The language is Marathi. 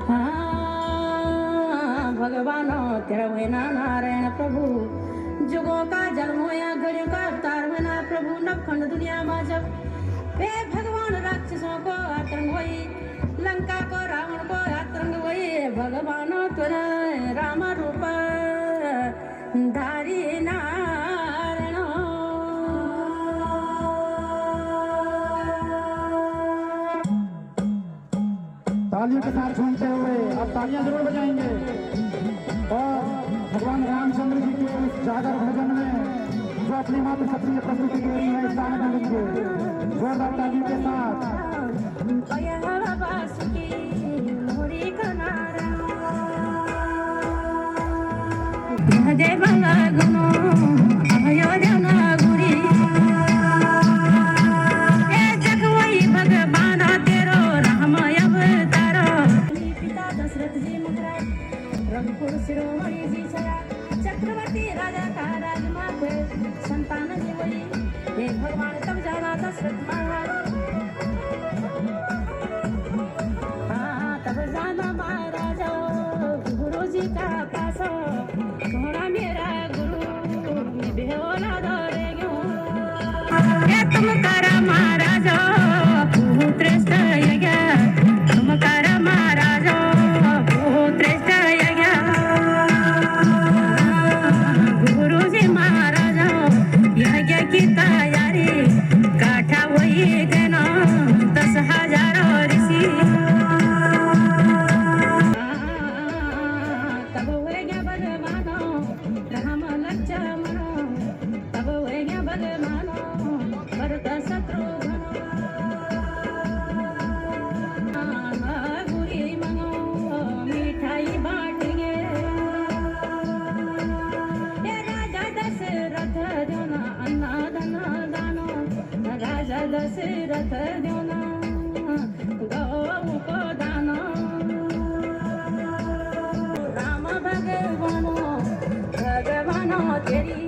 हाँ भगवानो तेरा वेना नारायण प्रभु जुगों का जन्म होया घड़ियों का अवतार होना प्रभु नवखंड दुनिया में जब वे भगवान राक्षसों को आतंक हुई लंका को रावण को आतंक हुई भगवानो तेरा राम रूप धारी नारायण। तालियों के साथ झूमते हुए अब तालियां जरूर बजाएंगे और भगवान रामचंद्र जी के उस जागर भजन में जो अपनी मात्र क्षत्रिय प्रकृति की रही है इस गाने में लिखेंगे जोरदार तालियों के साथ। जय बंगा गुनो अभयो देवनागुरी ए जगवई भगवान तेरो राम अवतार पिता दशरथ जी मुद्राए रंगपुर शिरोमणि जी छया चक्रवर्ती राजा का राजमात संतान जी वही हे भगवान तब जाना दशरथ महाराज हाँ तब जाना महाराज गुरु जी का पास सोना मेरा गुरु बेहोला दौड़े क्यों तुम करा महाराज पुत्र यज्ञ तुम करा महाराज पुत्र यज्ञ गुरु जी महाराज यज्ञ की तैयारी काठा वही देना 10,000 ऋषि तब हुए क्या भगवानो राम लक्ष्मण तब हुए क्या भगवानो भरत शत्रुघ्न गुरी मनो मिठाई बांटेंगे राजा दशरथ देना अन्ना धन दानो राजा दशरथ देना गौ को दाना राम भगवानो भगवानो तेरी